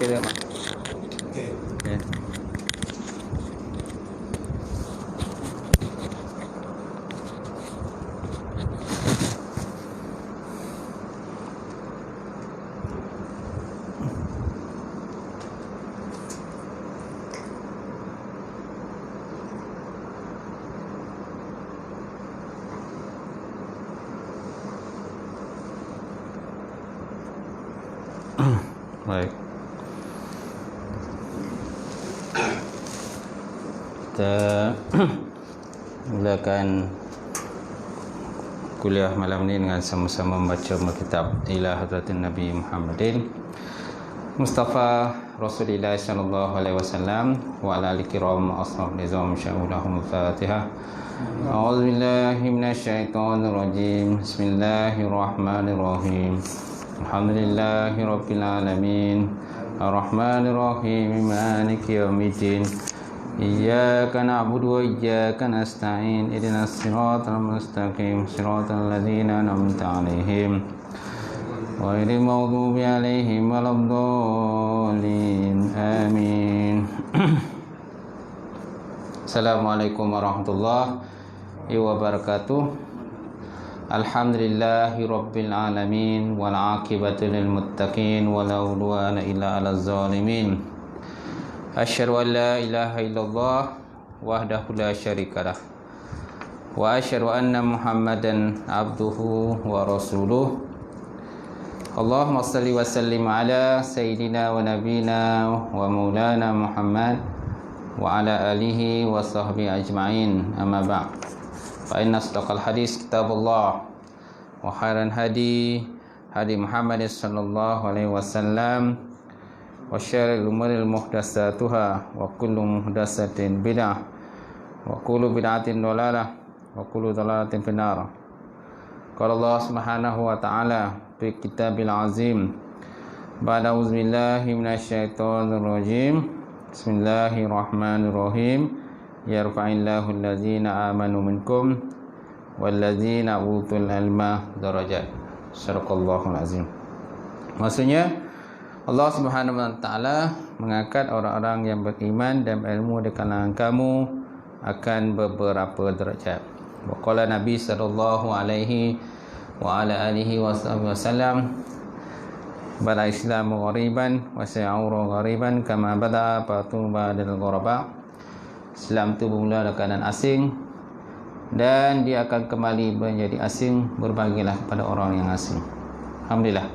Okay, Mak. Okay. Ya. Baik. Kita mulakan kuliah malam ini dengan sama-sama membaca kitab ila hadratin Nabi Muhammadin Mustafa Rasulullah sallallahu alaihi wasallam wa ala alihi kiram ashab nizam sya'ulahum Fatihah. A'udzu billahi minasyaitonir rajim. Bismillahirrahmanirrahim. Alhamdulillahi rabbil alamin. Arrahmanir rahim. Maliki yaumiddin. Iyyaka na'budu wa iyyaka nasta'in. Ihdinas siratal mustaqim. Siratal ladzina an'amta 'alaihim ghairil maghdubi 'alaihim waladdallin. Amin. Assalamualaikum warahmatullahi wabarakatuh. Alhamdulillahi rabbil alamin wal 'aqibatu lil muttaqin wala udwana illa 'alal zalimin. Asyhadu an la ilaha illallah wahdahu la syarikalah wa asyhadu anna Muhammadan abduhu wa rasuluh. Allahumma salli wa sallim ala sayyidina wa nabina wa maulana Muhammad wa ala alihi wa sahbihi ajma'in. Amma ba'd. Fa inna asdaqal hadis kitabullah wa khairan hadi Muhammad sallallahu alaihi wasallam wa syarril umuri muhdatsatuha wa kullu muhdatsatin bid'ah wa kullu bid'atin dhalalah wa kullu dhalalatin finnar. Qala Allah Subhanahu wa ta'ala fi kitabil azim ba'da auzubillahi minasyaitonir rajim. Bismillahirrahmanirrahim. Yarfa'illahu allazina amanu minkum wallazina utul ilma darajat. Sadaqallahul azim. Maksudnya Allah Subhanahu wa taala mengangkat orang-orang yang beriman dan berilmu di kalangan kamu akan beberapa derajat. Wa qala Nabi sallallahu alaihi wa ala alihi wasallam bada islamu ghariban wa sa'uru ghariban kama bada fatuba lil ghuraba. Islam itu bermula dalam keadaan asing dan dia akan kembali menjadi asing, berbagilah kepada orang yang asing. Alhamdulillah.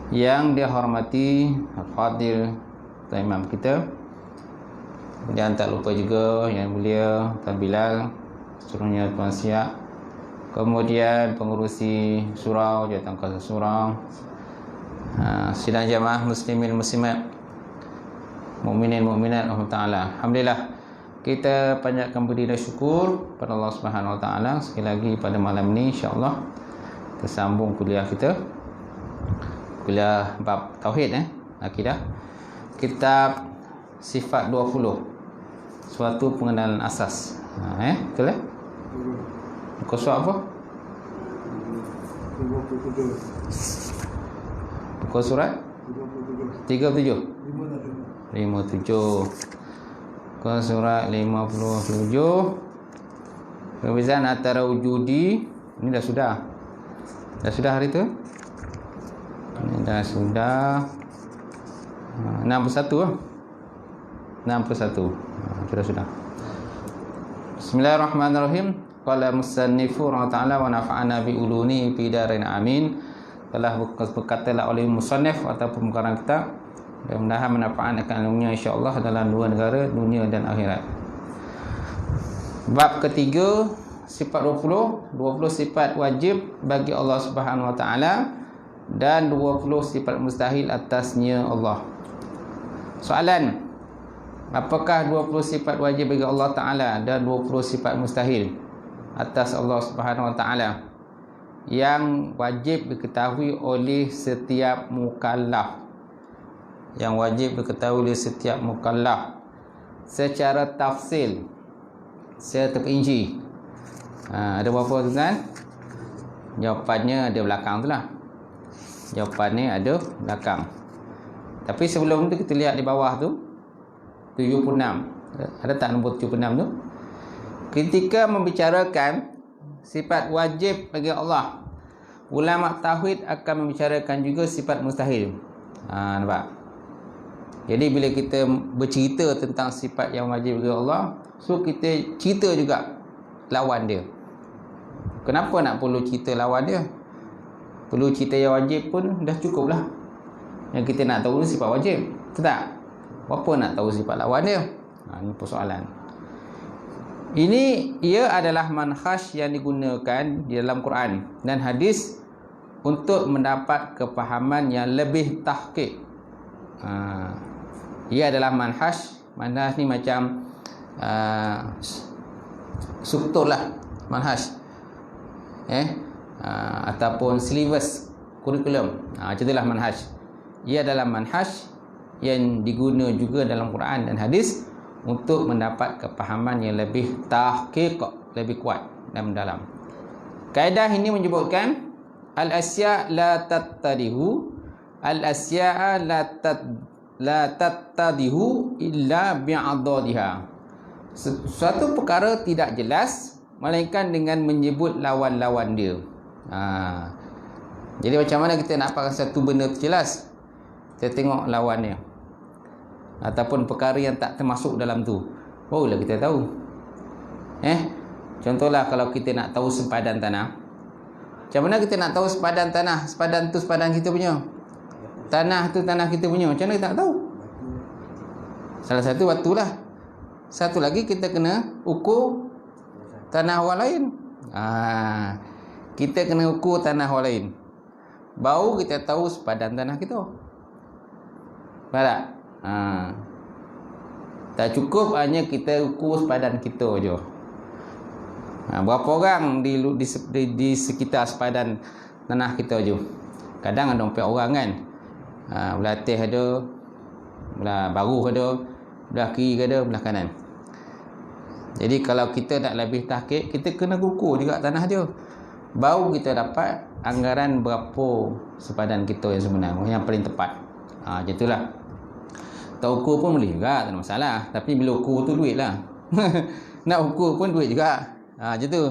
Yang dia hormati Al-Fadil Tuan Imam kita, kemudian tak lupa juga yang mulia Tuan Bilal, seterusnya Tuan Siak, kemudian pengurusi surau, jawatankuasa surau, sidang jamaah muslimin muslimat, mukminin mukminat Allah Taala. Alhamdulillah, kita panjatkan puji dan syukur pada Allah Subhanahu Wa Taala. Sekali lagi pada malam ini insya-Allah kita sambung kuliah kita, kuliah bab tauhid, akidah, kitab sifat 20, suatu pengenalan asas. Betul eh? Muka surat apa? 57. Muka surat 37. 57. Muka surat 57. Perbezaan antara wujudi, ini dah sudah. Dah sudah hari tu? Ini dah sudah 61. 61. Sudah. Bismillahirrahmanirrahim. Qala musannifu ta'ala wa nafa'ana bi uluni fi darin amin. telah berkatalah oleh musannif ataupun pengarang kitab. Mudah-mudahan manfaat akan ilmunya insya-Allah dalam dua negara, dunia dan akhirat. Bab ketiga, sifat 20 sifat wajib bagi Allah Subhanahu Wa Taala dan 20 sifat mustahil atasnya Allah. Soalan, apakah 20 sifat wajib bagi Allah Taala dan 20 sifat mustahil atas Allah Subhanahu Wa Taala yang wajib diketahui oleh setiap mukallaf? Yang wajib diketahui oleh setiap mukallaf secara tafsil, secara terperinci. Ada berapa tuan? Jawapannya ada belakang tu lah. Jawapannya ada belakang. Tapi sebelum tu kita lihat di bawah tu 76. Ada tak nombor 76 tu? Ketika membicarakan sifat wajib bagi Allah, ulama tauhid akan membicarakan juga sifat mustahil. Nampak? Jadi bila kita bercerita tentang sifat yang wajib bagi Allah, so kita cerita juga lawan dia. Kenapa nak perlu cerita lawan dia? Perlu cerita yang wajib pun dah cukup lah. Yang kita nak tahu sifat wajib, betul tak? Apa nak tahu sifat lawan dia? Ini persoalan. Ini ia adalah manhaj yang digunakan di dalam Quran dan hadis untuk mendapat kefahaman yang lebih tahqiq. Ia adalah manhaj. Manhaj ni macam struktur lah, manhaj ataupun syllabus kurikulum. Macam itulah manhaj. Ia adalah manhaj yang diguna juga dalam Quran dan hadis untuk mendapat kefahaman yang lebih tahqiq, lebih kuat dan mendalam. Kaedah ini menyebutkan al-asya' la tattadihu, al-asya'a la tattadihu illa bi'adadiha. Suatu perkara tidak jelas melainkan dengan menyebut lawan-lawan dia. Jadi macam mana kita nak pakai satu benda tu jelas? Kita tengok lawannya. Ataupun perkara yang tak termasuk dalam tu, barulah kita tahu. Contohlah kalau kita nak tahu sempadan tanah. Macam mana kita nak tahu sempadan tanah? Sempadan tu sempadan kita punya. Tanah tu tanah kita punya. Macam mana kita nak tahu? Salah satu batu lah. Satu lagi kita kena ukur tanah orang lain. Kita kena ukur tanah orang lain, baru kita tahu sepadan tanah kita. Faham tak? Tak cukup hanya kita ukur sepadan kita je. Berapa orang di sekitar sepadan tanah kita je? Kadang ada 4 orang kan. Belah atas ada, belah baru ada, belah kiri ada, belah kanan. Jadi kalau kita nak lebih tahqiq, kita kena ukur juga tanah dia, baru kita dapat anggaran berapa sepadan kita yang sebenar, yang paling tepat. Macam itulah. Tak ukur pun boleh juga, tak ada masalah. Tapi bila ukur tu duit lah. Nak ukur pun duit juga. Macam tu.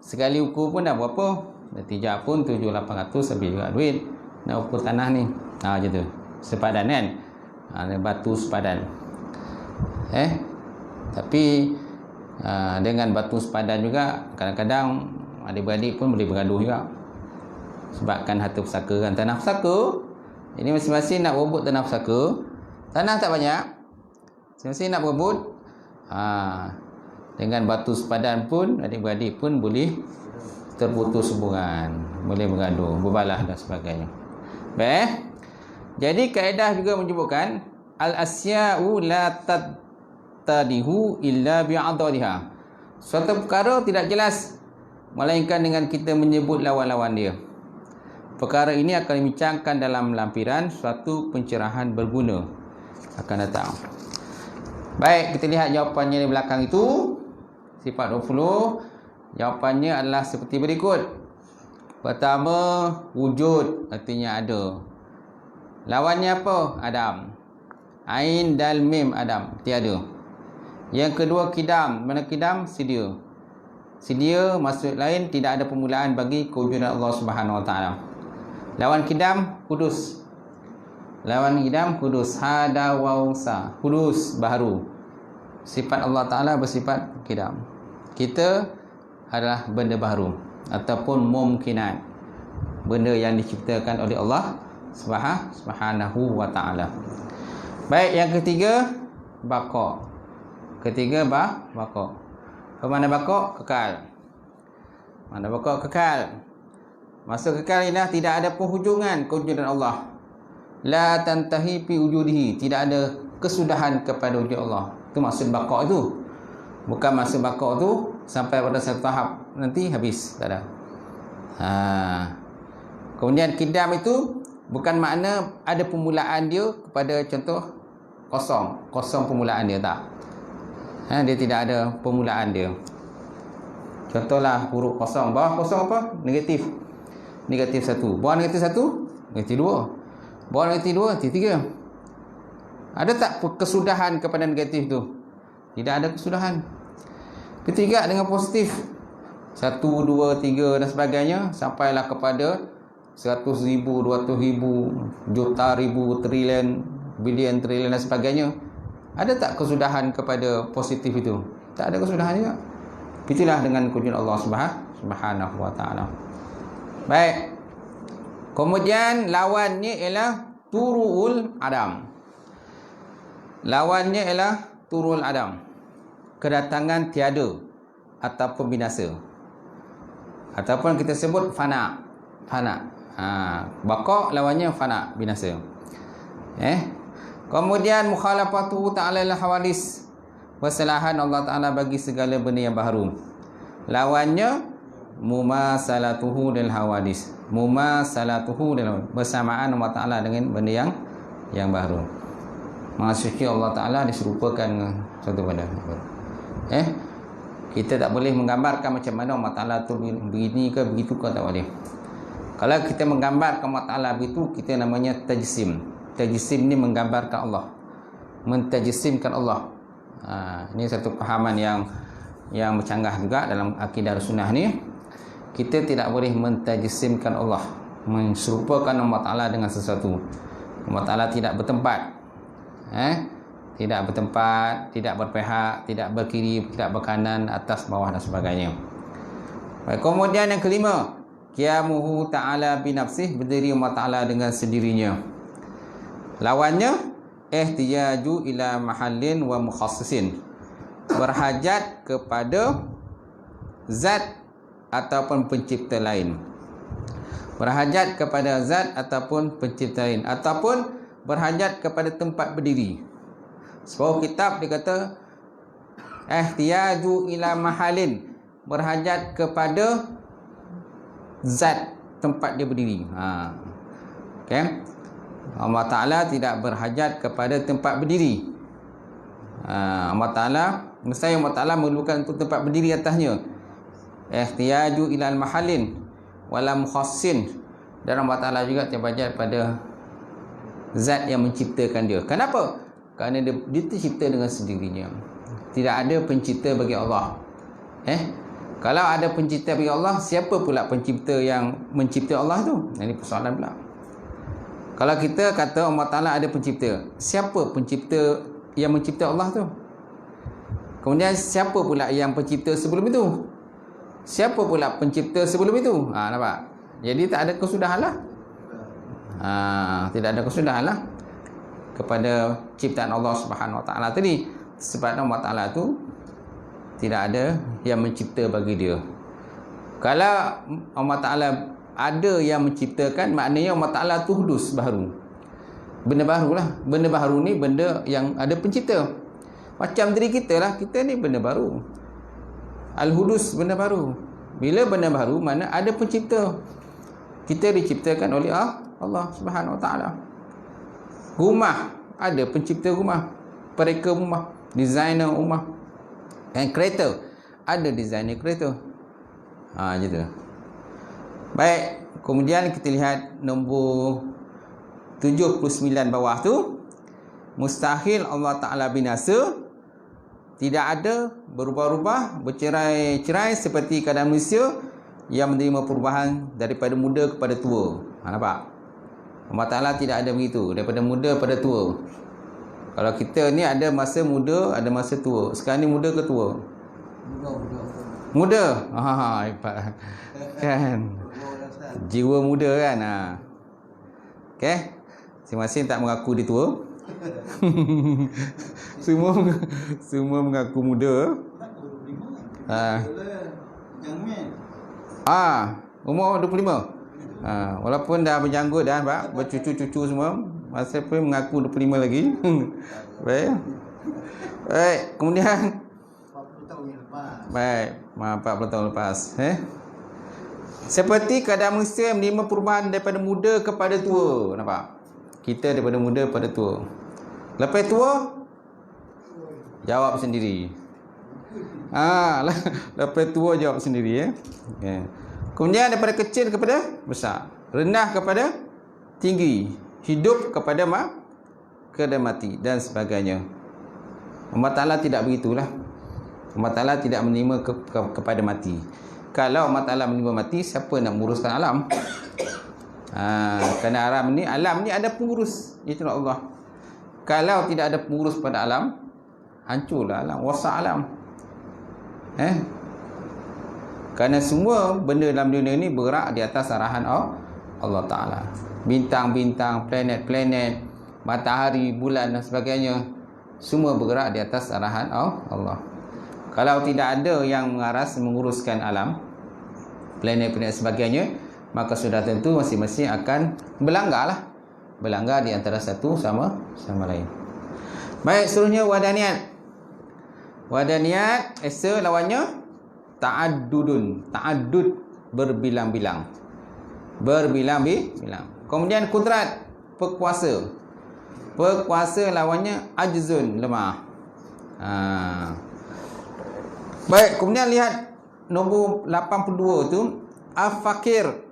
Sekali ukur pun dah berapa? Natijah pun 7-800 habis juga duit. Nak ukur tanah ni. Macam tu. Sepadan kan. Batu sepadan. Tapi dengan batu sepadan juga, kadang-kadang adik-beradik pun boleh bergaduh juga. Sebabkan harta pusaka kan. Tanah pusaka, ini masing-masing nak berebut tanah pusaka. Tanah tak banyak, masing-masing nak berebut. Dengan batu sepadan pun adik-beradik pun boleh terputus hubungan, boleh bergaduh, berbalah dan sebagainya. Baik. Jadi kaedah juga menyebutkan al-asya'u la tattadihu illa bi'adadiha. Suatu perkara tidak jelas melainkan dengan kita menyebut lawan-lawan dia. Perkara ini akan dibincangkan dalam lampiran suatu pencerahan berguna akan datang. Baik, kita lihat jawapannya di belakang itu. Sifat 20, jawapannya adalah seperti berikut. Pertama, wujud, artinya ada. Lawannya apa? Adam. Ain dal mim, Adam, tiada. Yang kedua, kidam. Mana kidam? Sedia. Sedia maksud lain tidak ada permulaan bagi kewujudan Allah Subhanahu Wa Taala. Lawan kidam, kudus. Lawan kidam, kudus. Hada wausa, kudus, baharu. Sifat Allah Ta'ala bersifat kidam. Kita adalah benda baharu ataupun mumkinat. benda yang diciptakan oleh Allah Subhanahu wa ta'ala. Baik, yang ketiga, baqa. Ketiga, baqa. Apa makna baqa? Kekal. Mana baqa? Kekal. Maksud kekal ini tidak ada penghujungan kewujudan Allah. La tantahi fi wujudihi, tidak ada kesudahan kepada wujud Allah. Itu maksud baqa itu. Bukan maksud baqa tu sampai pada satu tahap nanti habis, tak ada. Kemudian kidam itu bukan makna ada permulaan dia kepada contoh kosong permulaan dia, tak. Dia tidak ada permulaan dia. Contohlah huruf kosong, bawah kosong apa? Negatif 1. Bawah negatif 1, negatif 2. Bawah negatif 2, negatif 3. Ada tak kesudahan kepada negatif tu? Tidak ada kesudahan. Ketiga dengan positif 1, 2, 3 dan sebagainya, sampailah kepada 100,000, 200,000, juta, ribu, trilion, bilion, trilion dan sebagainya. Ada tak kesudahan kepada positif itu? Tak ada kesudahan juga. Itulah dengan kewujudan Allah Subhanahu wa ta'ala. Baik. Kemudian lawannya ialah turu'ul adam. Lawannya ialah turu'ul adam. Kedatangan tiada ataupun binasa. Ataupun kita sebut fana. Baqa lawannya fana, binasa. Kemudian mukhalafatuhu ta'ala lil hawadis. Kesalahan Allah Ta'ala bagi segala benda yang baharu. Lawannya mumasalatuhu lil hawadis. Bersamaan Allah Ta'ala dengan benda yang baru. Maksudnya Allah Ta'ala diserupakan dengan satu benda. Kita tak boleh menggambarkan macam mana Allah Ta'ala tu begini ke begitu ke, tak boleh. Kalau kita menggambarkan Allah Ta'ala begitu, kita namanya tajsim. Tajsim ni menggambarkan Allah, mentajsimkan Allah. Ini satu pahaman yang bercanggah juga dalam akidah sunnah ni. Kita tidak boleh mentajsimkan Allah, menserupakan Allah Ta'ala dengan sesuatu. Allah Ta'ala tidak bertempat, tidak bertempat, tidak berpihak, tidak berkiri, tidak berkanan, atas, bawah dan sebagainya. Baik, kemudian yang kelima, qiyamuhu ta'ala binafsih, berdiri Allah Ta'ala dengan sendirinya. Lawannya ihtiyaju ila mahallin wa mukhassisin, berhajat kepada zat ataupun pencipta lain. Berhajat kepada zat ataupun pencipta lain, ataupun berhajat kepada tempat berdiri. Sebuah kitab dia kata ihtiyaju ila mahallin, berhajat kepada zat tempat dia berdiri. Okay? Allah Ta'ala tidak berhajat kepada tempat berdiri. Allah Ta'ala, mesti Allah Ta'ala memerlukan untuk tempat berdiri atasnya. Ihtiyaju ilal mahallin wala mukhassin. Dan Allah Ta'ala juga terhajat pada zat yang menciptakan dia. Kenapa? Kerana dia tercipta dengan sendirinya. Tidak ada pencipta bagi Allah. Kalau ada pencipta bagi Allah, siapa pula pencipta yang mencipta Allah tu? Ini persoalan pula. Kalau kita kata Allah Ta'ala ada pencipta, siapa pencipta yang mencipta Allah tu? Kemudian siapa pula yang pencipta sebelum itu? Siapa pula pencipta sebelum itu? Nampak? Jadi tak ada kesudahan lah. Tidak ada kesudahan lah kepada ciptaan Allah Subhanahu wa ta'ala tadi. Sebab Allah Ta'ala tu tidak ada yang mencipta bagi dia. Kalau Allah Ta'ala ada yang menciptakan, maknanya Allah Ta'ala tu hudus baru. Benda baru lah. Benda baru ni benda yang ada pencipta. Macam diri kita lah. Kita ni benda baru. Al-hudus, benda baru. Bila benda baru, mana ada pencipta. Kita diciptakan oleh Allah Subhanahu wa ta'ala. Rumah, ada pencipta rumah. Pereka rumah, designer rumah. And kereta, ada designer kereta. Gitu. Baik, kemudian kita lihat nombor 79 bawah tu. Mustahil Allah Ta'ala binasa. Tidak ada berubah-ubah, bercerai-cerai seperti keadaan manusia yang menerima perubahan daripada muda kepada tua. Nampak? Allah Ta'ala tidak ada begitu, daripada muda kepada tua. Kalau kita ni ada masa muda, ada masa tua. Sekarang ni muda ke tua? Muda. Hebat. Kan? Jiwa muda kan. Okey. Masing-masing tak mengaku dia tua. semua mengaku muda. Umur 25. Walaupun dah berjanggut dah, bercucu-cucu semua, masih pun mengaku 25 lagi. Baik. Baik, kemudian 40 tahun yang lepas. Baik, 40 tahun lepas. Seperti keadaan manusia menerima perubahan daripada muda kepada tua. Nampak? Kita daripada muda kepada tua. Lepas tua, jawab sendiri. Lepas tua jawab sendiri. Okay. Kemudian daripada kecil kepada besar, rendah kepada tinggi, hidup kepada mati dan sebagainya. Allah Ta'ala tidak begitulah. Allah Ta'ala tidak menerima kepada mati. Kalau Allah Ta'ala menerima mati, siapa nak menguruskan alam? Kerana alam ni ada pengurus. Itu Allah. Kalau tidak ada pengurus pada alam, hancurlah alam, wasak alam. Kerana semua benda dalam dunia ni bergerak di atas arahan Allah Ta'ala. Bintang-bintang, planet-planet, matahari, bulan dan sebagainya, semua bergerak di atas arahan Allah. Kalau tidak ada yang menguruskan alam, planet-planet sebagainya, maka sudah tentu masing-masing akan berlanggar di antara satu sama lain. Baik, seterusnya wadaniyat. Wadaniyat esa lawannya ta'addud, berbilang-bilang. Kemudian kudrat, berkuasa. Berkuasa lawannya ajzun, lemah. Baik, kemudian lihat nombor 82 tu, al-fakir,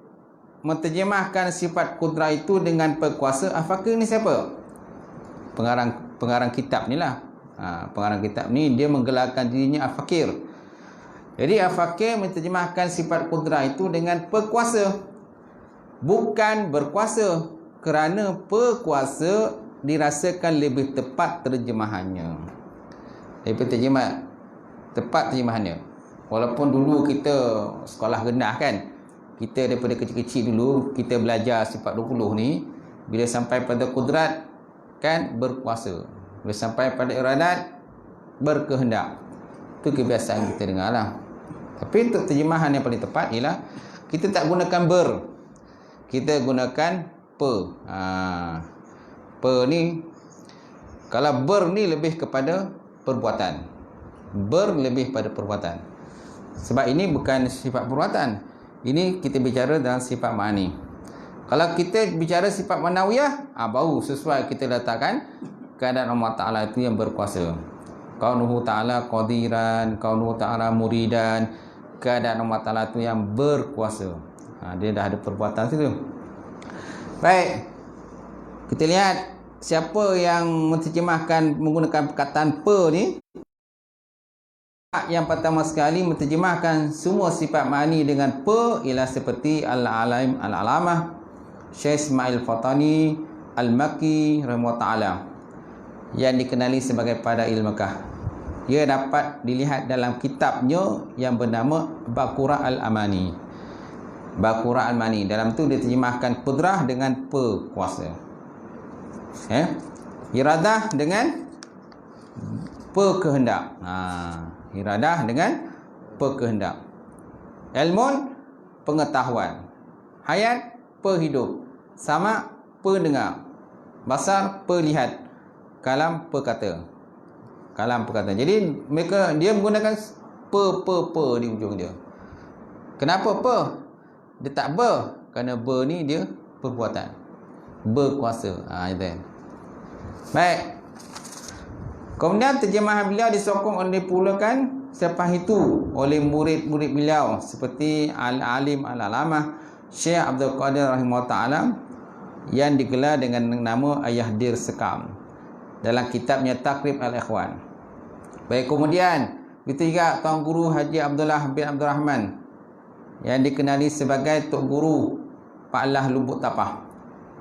menterjemahkan sifat kudrat itu dengan berkuasa. Al-fakir ni siapa? Pengarang kitab ni lah. Pengarang kitab ni dia menggelarkan dirinya al-fakir. Jadi al-fakir menterjemahkan sifat kudrat itu dengan berkuasa, bukan berkuasa, kerana berkuasa dirasakan lebih tepat terjemahannya. Lebih tepat terjemahannya. Walaupun dulu kita sekolah rendah kan, kita daripada kecil-kecil dulu kita belajar sifat 20 ni, bila sampai pada kudrat kan berkuasa, bila sampai pada iradat berkehendak. Itu kebiasaan kita dengar lah. Tapi untuk terjemahan yang paling tepat ialah kita tak gunakan kita gunakan ni, kalau ni lebih kepada perbuatan. Lebih pada perbuatan. Sebab ini bukan sifat perbuatan. Ini kita bicara dalam sifat ma'ani. Kalau kita bicara sifat manawiyah, baru sesuai kita letakkan keadaan Allah Ta'ala itu yang berkuasa. Kaunuhu Ta'ala qadiran, kaunuhu Ta'ala muridan, keadaan Allah Ta'ala itu yang berkuasa. Dia dah ada perbuatan situ. Baik, kita lihat siapa yang menterjemahkan menggunakan perkataan ni. Yang pertama sekali menterjemahkan semua sifat ma'ani dengan ialah seperti Al-Alim Al-Alamah Syekh Ismail Fatani Al-Makki rahimahullah ta'ala, yang dikenali sebagai Fadail Makkah. Ia dapat dilihat dalam kitabnya yang bernama Baqura Al-Amani. Baqura Al-Amani, dalam tu dia terjemahkan kudrah dengan kuasa, iradah dengan kehendak. Iradah dengan kehendak. Ilmun, pengetahuan. Hayat, hidup. Sama, pendengar. Basar, lihat. Kalam, perkata. Jadi dia menggunakan di ujung dia. Kenapa dia tak kerana ni dia perbuatan, berkuasa. Itu. Baik. Kemudian terjemahan beliau disokong selepas itu oleh murid-murid beliau seperti Al-Alim Al-Alamah Syekh Abdul Qadir rahimahullah ta'ala, yang digelar dengan nama Ayahdir Sekam dalam kitabnya Taqrib Al-Ikhwan. Baik, kemudian itu juga Tuan Guru Haji Abdullah bin Abdul Rahman, yang dikenali sebagai Tok Guru Pak Lubuk Tapah,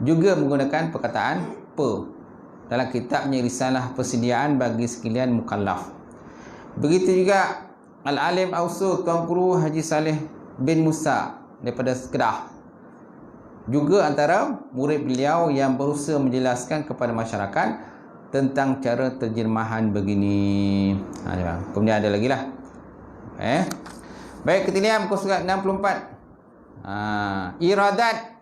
juga menggunakan perkataan dalam kitabnya Risalah Persediaan bagi Sekalian Mukallaf. Begitu juga Al-Alim Ausul Tuan Guru Haji Saleh bin Musa daripada Kedah, juga antara murid beliau yang berusaha menjelaskan kepada masyarakat tentang cara terjemahan begini. Kemudian ada lagi lah. Baik, kita lihat muka surat 64. Iradat.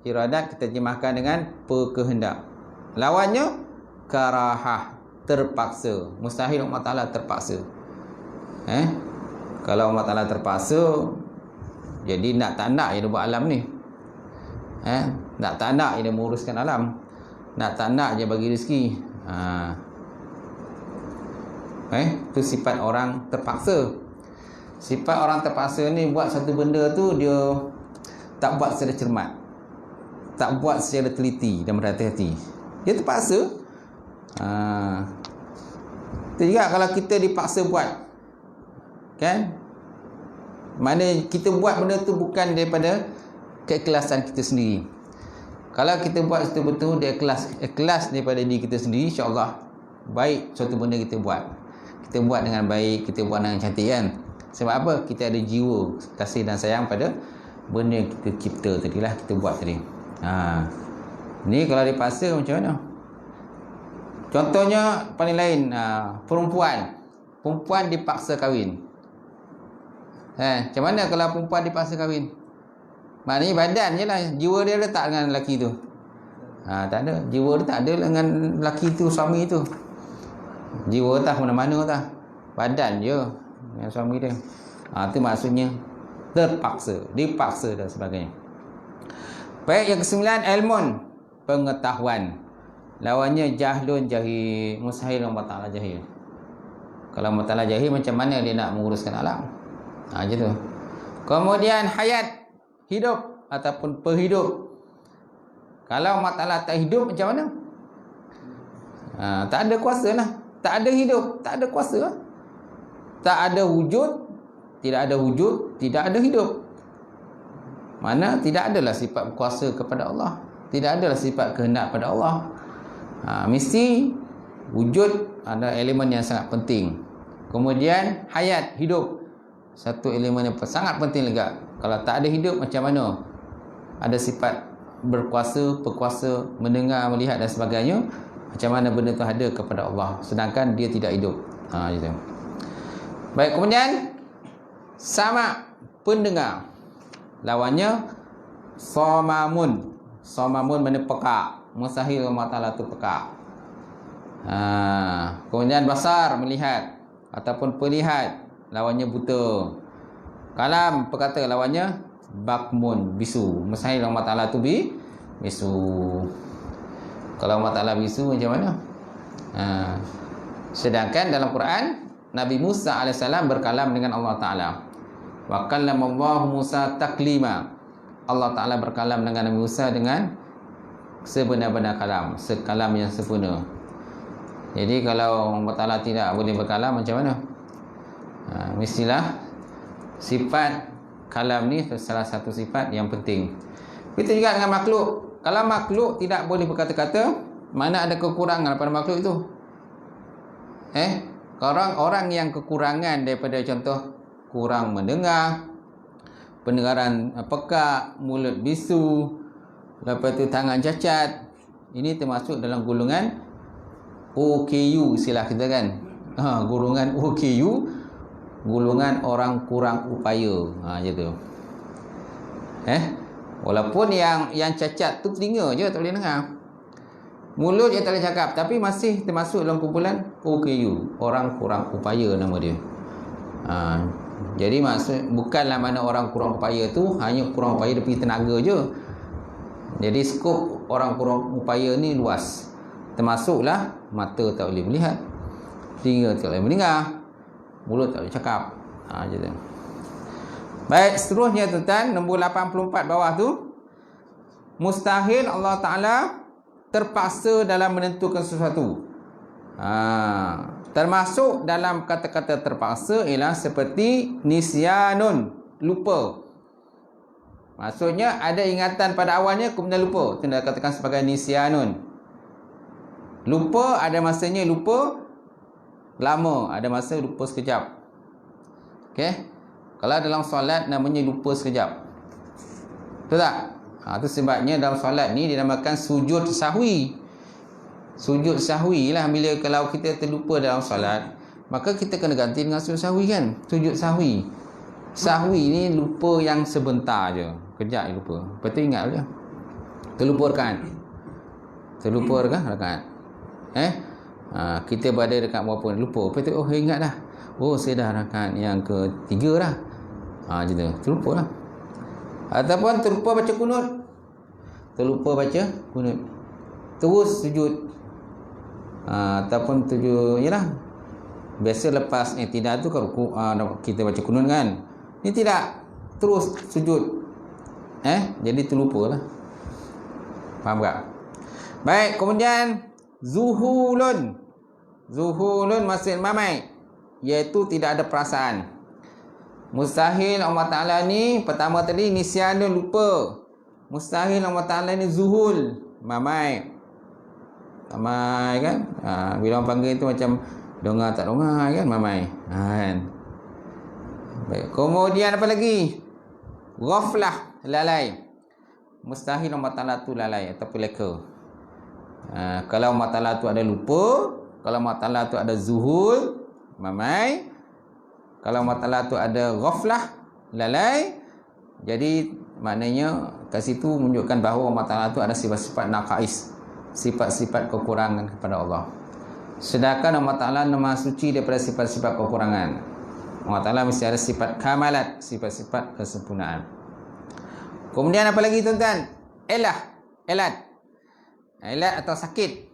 Iradat kita terjemahkan dengan berkehendak. Lawannya karahah, terpaksa. Mustahil Allah Ta'ala terpaksa. Kalau Allah Ta'ala terpaksa, jadi nak tak nak dia buat alam ni. Nak tak nak dia menguruskan alam. Nak tak nak dia bagi rezeki. Itu sifat orang terpaksa. Sifat orang terpaksa ni buat satu benda tu dia tak buat secara cermat, tak buat secara teliti dan berhati-hati. Dia terpaksa. Itu juga kalau kita dipaksa buat, kan? Mana kita buat benda tu bukan daripada keikhlasan kita sendiri. Kalau kita buat betul-betul dia ikhlas daripada diri kita sendiri, insya-Allah baik suatu benda kita buat. Kita buat dengan baik, kita buat dengan cantik, kan? Sebab apa? Kita ada jiwa kasih dan sayang pada benda yang kita cipta tadi lah, kita buat tadi. Ni kalau dipaksa macam mana? Contohnya paling lain, perempuan dipaksa kahwin. Macam mana kalau perempuan dipaksa kahwin? Maknanya badan je lah, jiwa dia letak dengan lelaki tu. Tak ada, jiwa dia tak ada dengan lelaki tu, suami tu. Jiwa tak mana-mana tak, badan je yang suami dia. Itu maksudnya terpaksa, dipaksa dan sebagainya. Baik, yang kesembilan, ilmun, pengetahuan. Lawannya jahlun, jahil. Mustahil Allah Ta'ala jahil. Kalau Allah Ta'ala jahil, macam mana dia nak menguruskan alam? Macam tu. Kemudian hayat, hidup ataupun perhidup. Kalau Allah Ta'ala tak hidup, macam mana? Tak ada kuasa lah. Tak ada hidup, tak ada kuasa lah. Tak ada wujud, tidak ada wujud, tidak ada hidup. Mana tidak adalah sifat berkuasa kepada Allah, tidak adalah sifat kehendak pada Allah. Mesti wujud ada elemen yang sangat penting. Kemudian hayat, hidup, satu elemen yang sangat penting juga. Kalau tak ada hidup, macam mana ada sifat berkuasa, perkuasa, mendengar, melihat dan sebagainya? Macam mana benda tu ada kepada Allah sedangkan dia tidak hidup? Gitu. Baik, kemudian sama, pendengar. Lawannya somamun. Somamun mana pekak. Mustahil Allah Ta'ala tu pekak. Kemudian basar, melihat ataupun pelihat. Lawannya buta. Kalam, perkata. Lawannya bakmun, bisu. Mustahil Allah Ta'ala tu bisu. Kalau Allah Ta'ala bisu, macam mana? Sedangkan dalam Quran, Nabi Musa AS berkalam dengan Allah Ta'ala. Wa kallamallahu Musa taklima. Allah Ta'ala berkalam dengan Nabi Musa dengan sebenar-benar kalam, sekalam yang sempurna. Jadi kalau Allah Ta'ala tidak boleh berkalam, macam mana? Mestilah sifat kalam ni salah satu sifat yang penting. Kita juga dengan makhluk. Kalau makhluk tidak boleh berkata-kata, mana ada kekurangan pada makhluk itu? Orang yang kekurangan daripada contoh kurang mendengar, pendengaran pekak, mulut bisu, lepas tu tangan cacat, ini termasuk dalam golongan OKU istilah kita, kan? Golongan OKU, golongan orang kurang upaya. Macam tu. Walaupun yang cacat tu telinga je tak boleh dengar, mulut je tak boleh cakap, tapi masih termasuk dalam kumpulan OKU, orang kurang upaya nama dia. Jadi maksud bukanlah mana orang kurang upaya tu hanya kurang upaya dari tenaga je. Jadi skop orang kurang upaya ni luas. Termasuklah mata tak boleh melihat, telinga tak boleh mendengar, mulut tak boleh cakap. Macam tu. Baik, seterusnya tuan, nombor 84 bawah tu. Mustahil Allah Ta'ala terpaksa dalam menentukan sesuatu. Termasuk dalam kata-kata terpaksa ialah seperti nisyanun, lupa. Maksudnya ada ingatan pada awalnya kemudian lupa. Itu dah katakan sebagai nisyanun. Lupa ada masanya lupa lama, ada masa lupa sekejap. Okey. Kalau dalam solat namanya lupa sekejap. Betul tak? Itu sebabnya dalam solat ni dinamakan sujud sahwi. Sujud sahwi lah, bila kalau kita terlupa dalam solat, maka kita kena ganti dengan sujud sahwi kan. Sujud sahwi. Sahwi ni lupa yang sebentar je. Kejap je lupa. Lepas tu ingat je. Terlupa rakaat. Terlupa rakaat. Kita berada dekat berapa ni, lupa. Lepas tu ingat dah. Saya dah rakaat yang ketiga dah. Macam tu. Terlupa lah. Ataupun terlupa baca kunut. Terlupa baca kunut. Terus sujud. Ataupun tujuh, yalah. Biasa lepas tidak tu kalau kita baca kunut kan. Ni tidak. Terus sujud. Jadi terlupa lah. Faham tak? Baik, kemudian zuhulun. Zuhulun maksud mamai, iaitu tidak ada perasaan. Mustahil Allah Ta'ala ni, pertama tadi nisyanun, lupa. Mustahil Allah Ta'ala ni zuhul, mamai. Mamai kan? Bila orang panggil tu macam dengar tak dengar kan, mamai. Kan? Baik. Kemudian apa lagi? Ghaflah, lalai. Mustahil Allah Ta'ala tu lalai ataupun leka. Kalau Allah Ta'ala tu ada lupa, kalau Allah Ta'ala tu ada zuhul, mamai, kalau Allah Ta'ala tu ada ghaflah, lalai, jadi maknanya kat situ menunjukkan bahawa Allah Ta'ala tu ada sifat-sifat naqais, sifat-sifat kekurangan kepada Allah. Sedangkan Allah Ta'ala nama suci daripada sifat-sifat kekurangan. Allah Ta'ala mesti ada sifat kamalat, sifat-sifat kesempurnaan. Kemudian apa lagi tuan-tuan? Elat atau sakit.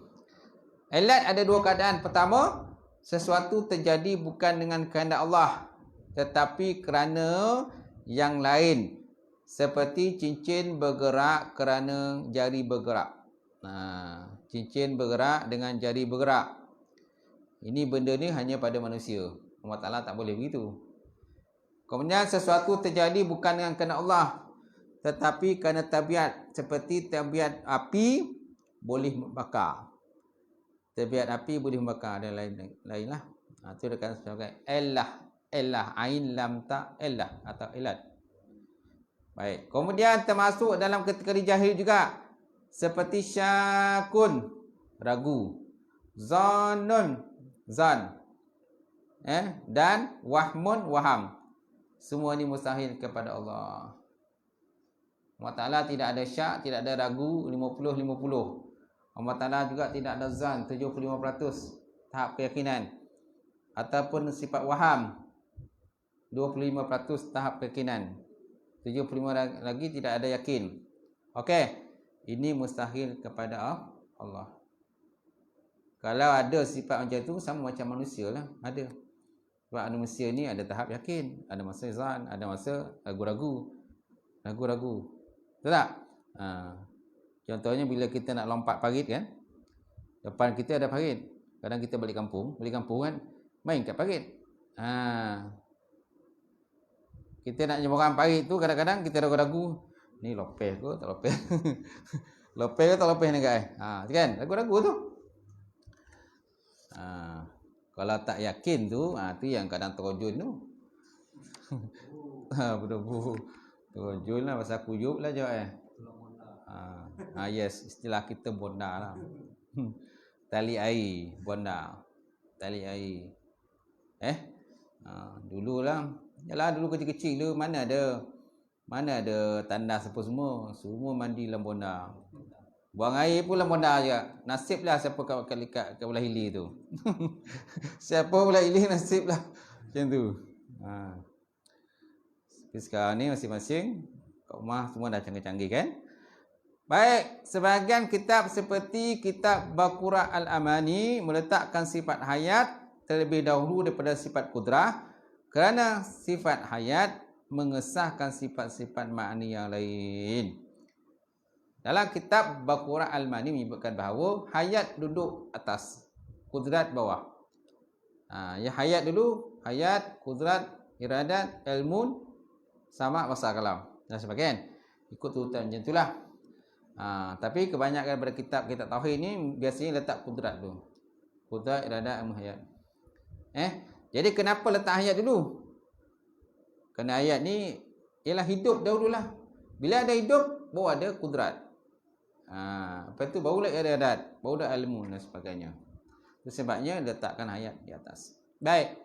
Elat ada dua keadaan. Pertama, sesuatu terjadi bukan dengan kehendak Allah, tetapi kerana yang lain. Seperti cincin bergerak kerana jari bergerak. Cincin bergerak dengan jari bergerak. Ini benda ni hanya pada manusia. Allah Ta'ala tak boleh begitu. Kemudian sesuatu terjadi bukan dengan kehendak Allah, tetapi kerana tabiat. Seperti tabiat api boleh membakar. Tabiat api boleh membakar dan lain lah. Itu dekat sebagai elah, ain lam ta elah atau elat. Baik. Kemudian termasuk dalam kategori jahil juga, seperti syakun, ragu, zanun, zan, dan wahmun, waham. Semua ni mustahil kepada Allah. Allah Ta'ala tidak ada syak, tidak ada ragu 50-50. Allah Ta'ala juga tidak ada zan 75% tahap keyakinan, ataupun sifat waham 25% tahap keyakinan, 75 lagi tidak ada yakin. Okey, ini mustahil kepada Allah. Kalau ada sifat macam tu, sama macam manusia lah, ada. Sebab manusia ni ada tahap yakin, ada masa zan, ada masa ragu-ragu. Betul tak? Contohnya bila kita nak lompat parit kan, depan kita ada parit. Kadang kita balik kampung kan, main kat parit. Kita nak nyeberang parit tu, kadang-kadang kita ragu-ragu, ni lopeh ke tak lopeh? Lopeh ke tak lopeh ni guys? Kan? Ragu-ragu tu. Kalau tak yakin tu, tu yang kadang terojun tu. Betul-betul terojun lah, pasal kuyup lah je yes, istilah kita bonda lah. Tali air, bonda. Tali air. Dululah. Yalah, dulu kecil-kecil tu mana ada tandas apa semua. Semua mandi dalam bonda. Buang air pun dalam bonda je. Nasiblah siapa kat belah hilir tu. Siapa belah hilir nasiblah. Macam tu. Tapi sekarang ni masing-masing kat rumah semua dah canggih-canggih kan. Baik, sebahagian kitab seperti kitab Baqarah Al-Amani meletakkan sifat hayat terlebih dahulu daripada sifat kudrah, kerana sifat hayat mengesahkan sifat-sifat makni yang lain. Dalam kitab Baqarah Al-Amani menyebutkan bahawa hayat duduk atas, kudrat bawah. Ya hayat dulu, hayat, kudrat, iradat, ilmun, sama bahasa kalam dan sebagainya. Ikut urutan macam itulah. Tapi kebanyakan daripada kitab tauhid ni biasanya letak kudrat tu. Kudrat, iradat, ilmu, hayat. Jadi kenapa letak hayat dulu? Kerana hayat ni ialah hidup dahululah. Bila ada hidup, baru ada kudrat. Lepas tu barulah iradat, barulah ilmu dan sebagainya. Itu sebabnya letakkan ayat di atas. Baik.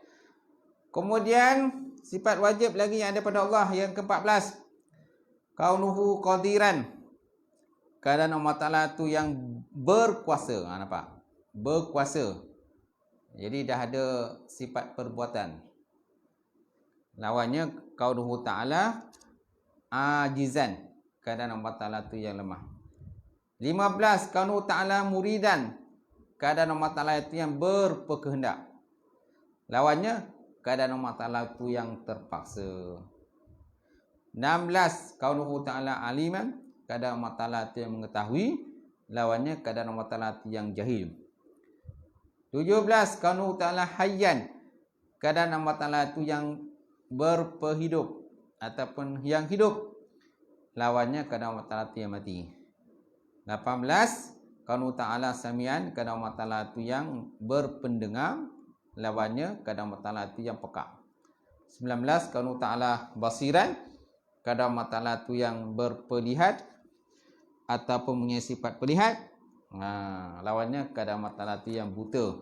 Kemudian sifat wajib lagi yang ada pada Allah yang ke-14. Kaunuhu qadiran. Keadaan Allah Ta'ala tu yang berkuasa. Nampak? Berkuasa. Jadi dah ada sifat perbuatan. Lawannya kaunuhu ta'ala ajizan. Keadaan Allah Ta'ala tu yang lemah. 15. Kaunuhu ta'ala muridan. Keadaan Allah Ta'ala itu yang berkehendak. Lawannya keadaan Allah Ta'ala itu yang terpaksa. 16. Kaunuhu ta'ala aliman. Keadaan Allah Ta'ala itu yang mengetahui. Lawannya keadaan Allah Ta'ala itu yang jahil. 17. Kaunuhu ta'ala hayyan. Keadaan Allah Ta'ala itu yang berperhidup ataupun yang hidup. Lawannya keadaan Allah Ta'ala itu yang mati. 18. Kaunuhu ta'ala samian. Keadaan Allah Ta'ala itu yang berpendengar. Lawannya keadaan Allah Ta'ala itu yang peka. 19. Kaunuhu ta'ala basiran. Keadaan Allah Ta'ala itu yang berpelihat ataupun punya sifat pelihat. Lawannya keadaan Allah Ta'ala itu yang buta.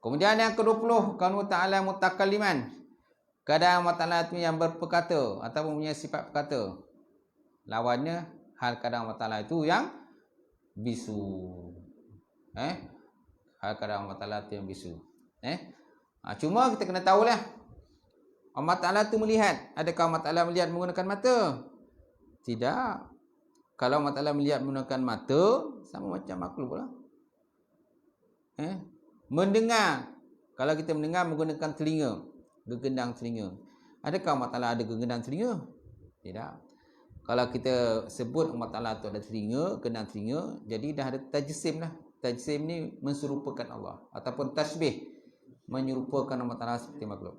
Kemudian yang ke-20. Kaunuhu ta'ala mutakalliman. Keadaan Allah Ta'ala itu yang berperkata ataupun punya sifat perkata. Lawannya hal keadaan Allah Ta'ala itu yang bisu. Hal keadaan Allah Ta'ala itu yang bisu. Cuma kita kena tahulah. Allah Ta'ala itu melihat. Adakah Allah Ta'ala melihat menggunakan mata? Tidak. Kalau Allah Ta'ala melihat menggunakan mata, sama macam makhluk pula. Mendengar. Kalau kita mendengar menggunakan telinga. Gegendang telinga. Adakah Allah Ta'ala ada gegendang telinga? Tidak. Kalau kita sebut Allah Ta'ala itu ada telinga, gegendang telinga, jadi dah ada tajsim lah. Tajsim ni menserupakan Allah. Ataupun tasbih. Menyerupakan Allah Ta'ala seperti makhluk.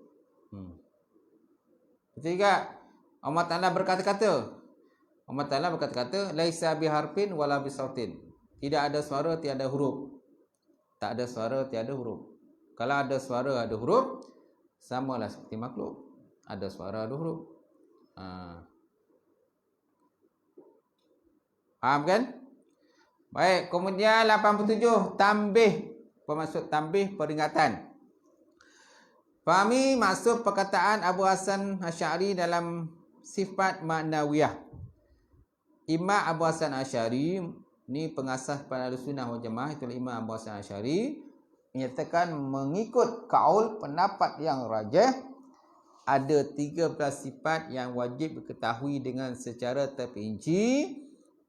Betul juga. Allah Ta'ala berkata-kata. Allah Ta'ala berkata-kata. Laisa biharfin wala bisautin. Tidak ada suara, tiada huruf. Tak ada suara, tiada huruf. Kalau ada suara, ada huruf, samalah seperti makhluk. Ada suara, ada huruf. Faham kan? Baik, kemudian 87. Tambih. Bermaksud tambih peringatan. Fahami maksud perkataan Abu Hasan Asy'ari dalam sifat ma'nawiyah. Imam Abu Hasan Asy'ari ni pengasas pada Ahlussunnah wal Jamaah, itulah Imam Abu Hasan Asy'ari, menyatakan mengikut kaul pendapat yang rajih ada 13 sifat yang wajib diketahui dengan secara terperinci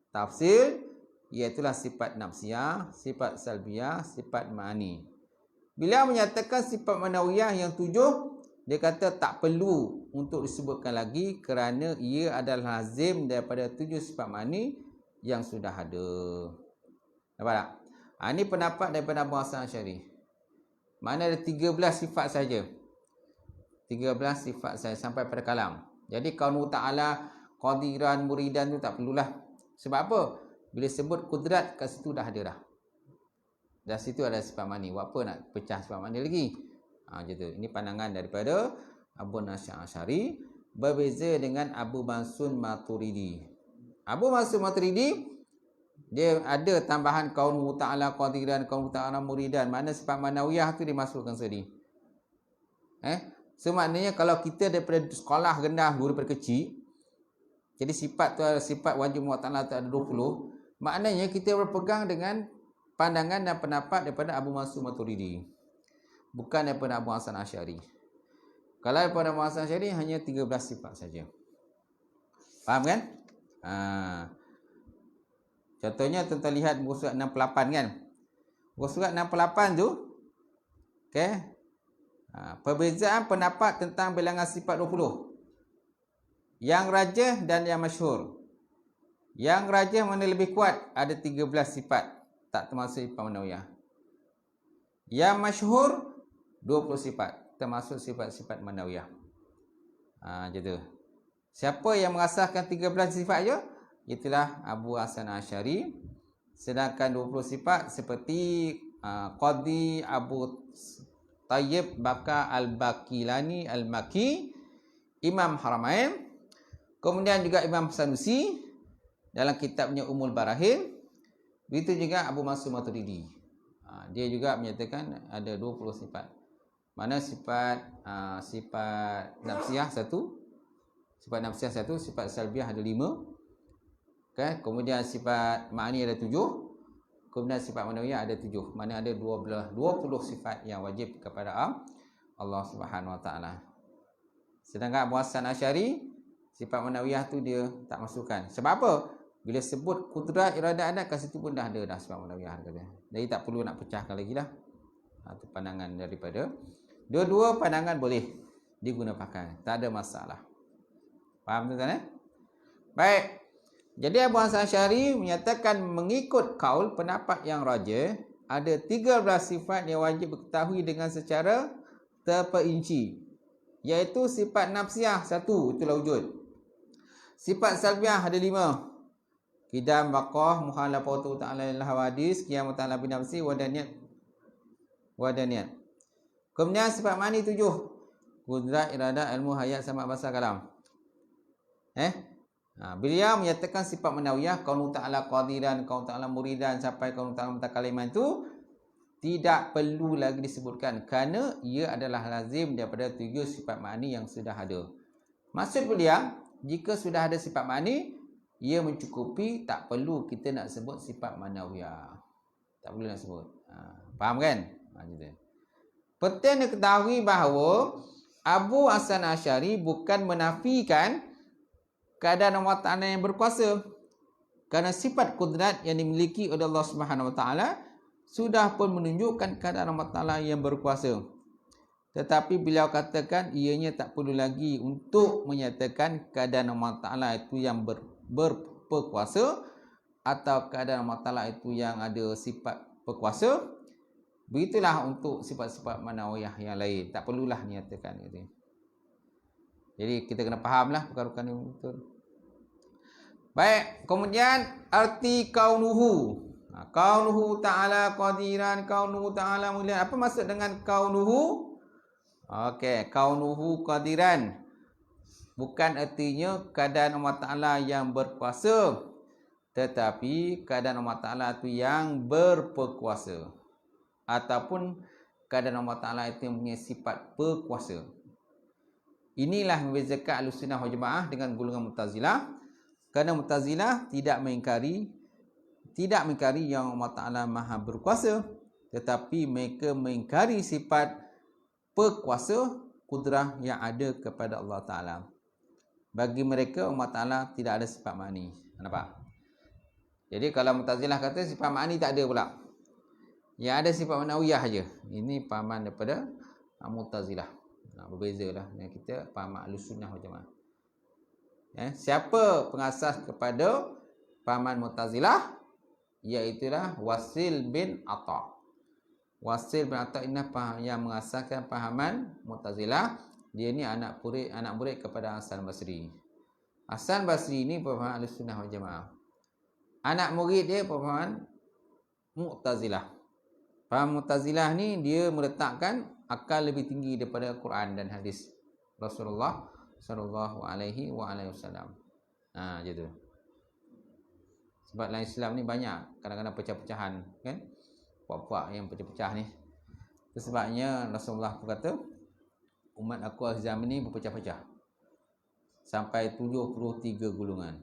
tafsir, iaitulah sifat nafsiyah, sifat salbiyah, sifat ma'ani. Bila menyatakan sifat manawiyah yang 7, dia kata tak perlu untuk disebutkan lagi kerana ia adalah lazim daripada 7 sifat ma'ani yang sudah ada. Nampak tak? Ini pendapat daripada Abu Hasan Asy'ari. Mana ada 13 sifat saja. 13 sifat saja sampai pada kalam. Jadi kaunuhu ta'ala qadiran muridan tu tak perlulah. Sebab apa? Bila sebut kudrat kat situ dah ada dah. Dah situ ada sifat mani. Buat apa nak pecah sifat mani lagi? Gitu. Ini pandangan daripada Abu Hasan Asy'ari berbeza dengan Abu Mansur Maturidi. Abu Mansur Maturidi dia ada tambahan kaunuhu ta'ala qadiran, kaunuhu ta'ala muridan. Makna sifat manawiyah tu dimasukkan sendiri. So maknanya kalau kita daripada sekolah rendah dulu daripada kecil, jadi sifat tu sifat wajib Allah Ta'ala tu ada 20, maknanya kita berpegang dengan pandangan dan pendapat daripada Abu Mansur Maturidi, bukan daripada Abu Hasan Asy'ari. Kalau daripada Abu Hasan Asy'ari hanya 13 sifat saja. Faham kan? Contohnya tuan-tuan lihat muka surat 68 kan. Muka surat 68 tu, okey. Perbezaan pendapat tentang bilangan sifat 20. Yang rajih dan yang masyhur. Yang rajih mana lebih kuat, ada 13 sifat, tak termasuk sifat manawiyah. Yang masyhur 20 sifat, termasuk sifat-sifat manawiyah. Gitu. Siapa yang mengasaskan 13 sifat je? Itulah Abu Hasan Asy'ari. Sedangkan 20 sifat seperti Qadi Abu Tayyib Baka Al-Bakilani Al-Maki, Imam Haramain, Kemudian juga Imam Sanusi dalam kitabnya Ummul Barahin. Begitu juga Abu Mansur Maturidi. Dia juga menyatakan ada 20 sifat. Mana sifat nafsiyah satu, sifat salbiah ada 5. Okay? Kemudian sifat ma'ani ada 7. Kemudian sifat manawiyah ada 7. Mana ada 20 sifat yang wajib kepada Allah Subhanahu Wa Taala. Sedangkan Abu Hasan Asy'ari sifat manawiyah tu dia tak masukkan. Sebab apa? Bila sebut kudrat, iradah, adat, kat situ pun dah ada dah sifat manawiyah kata. Jadi tak perlu nak pecahkan lagi dah. Itu pandangan daripada dua-dua pandangan boleh digunakan pakai. Tak ada masalah. Faham tuan-tuan eh? Baik. Jadi Abu Hasan Asy'ari menyatakan mengikut kaul pendapat yang rajih ada 13 sifat yang wajib diketahui dengan secara terperinci. Iaitu sifat nafsiyah 1, itulah wujud. Sifat salbiah ada 5. Qidam, baqah, mukhalafatu ta'ala lil hawadis, qiyam ta'ala bi nafsi wa daniyat. Kemudian sifat mani 7. Qudrat, iradah, ilmu, hayat, sama, bahasa, kalam. Beliau menyatakan sifat manawiyah qaulu ta'ala qadiran, qaulu ta'ala muridan sampai qaulu ta'ala mutakaliman itu tidak perlu lagi disebutkan kerana ia adalah lazim daripada 7 sifat ma'ani yang sudah ada. Maksud beliau, jika sudah ada sifat ma'ani, ia mencukupi, tak perlu kita nak sebut sifat manawiyah. Tak perlu nak sebut. Faham kan? Penting diketahui bahawa Abu Hasan Asy'ari bukan menafikan keadaan Allah Ta'ala yang berkuasa. Kerana sifat kudrat yang dimiliki oleh Allah Subhanahu Wa Ta'ala sudah pun menunjukkan keadaan Allah Ta'ala yang berkuasa. Tetapi beliau katakan ianya tak perlu lagi untuk menyatakan keadaan Allah Ta'ala itu yang berkuasa atau keadaan Allah Ta'ala itu yang ada sifat berkuasa. Begitulah untuk sifat-sifat manawiyah yang lain. Tak perlulah menyatakan itu. Jadi kita kena fahamlah perkara-perkara ini betul. Baik, kemudian arti kaunuhu. Kaunuhu ta'ala qadiran, kaunuhu ta'ala mulian. Apa maksud dengan kaunuhu? Okey, kaunuhu qadiran. Bukan artinya keadaan Allah Ta'ala yang berkuasa, tetapi keadaan Allah Ta'ala itu yang berperkuasa. Ataupun keadaan Allah Ta'ala itu yang punya sifat berkuasa. Inilah membezakan Ahlussunnah wal Jamaah dengan golongan Mu'tazilah. Kerana Mu'tazilah tidak mengingkari yang Allah Ta'ala maha berkuasa, tetapi mereka mengingkari sifat perkuasa kudrah yang ada kepada Allah Ta'ala. Bagi mereka Allah Ta'ala tidak ada sifat ma'ani. Nampak? Jadi kalau Mu'tazilah kata sifat ma'ani tak ada pula, yang ada sifat manawiyah saja. Ini pahaman daripada Mu'tazilah. Berbezalah dengan kita faham Ahlussunnah wal Jamaah. Siapa pengasas kepada pahaman Mu'tazilah? Iaitulah Wasil bin Atha. Wasil bin Atha ini yang mengasaskan pahaman Mu'tazilah. Dia ni anak murid kepada Hasan Basri. Hasan Basri ini pahaman Ahlussunnah wal Jamaah. Anak murid dia pahaman Mu'tazilah. Paham Mu'tazilah ni dia meletakkan akal lebih tinggi daripada Quran dan hadis Rasulullah sallallahu alaihi wasallam. Gitu. Sebab dalam Islam ni banyak kadang-kadang pecah-pecahan, kan? Puak-puak yang pecah-pecah ni. Itu sebabnya Rasulullah berkata, umat aku akhir zaman ni berpecah-pecah. Sampai 73 golongan.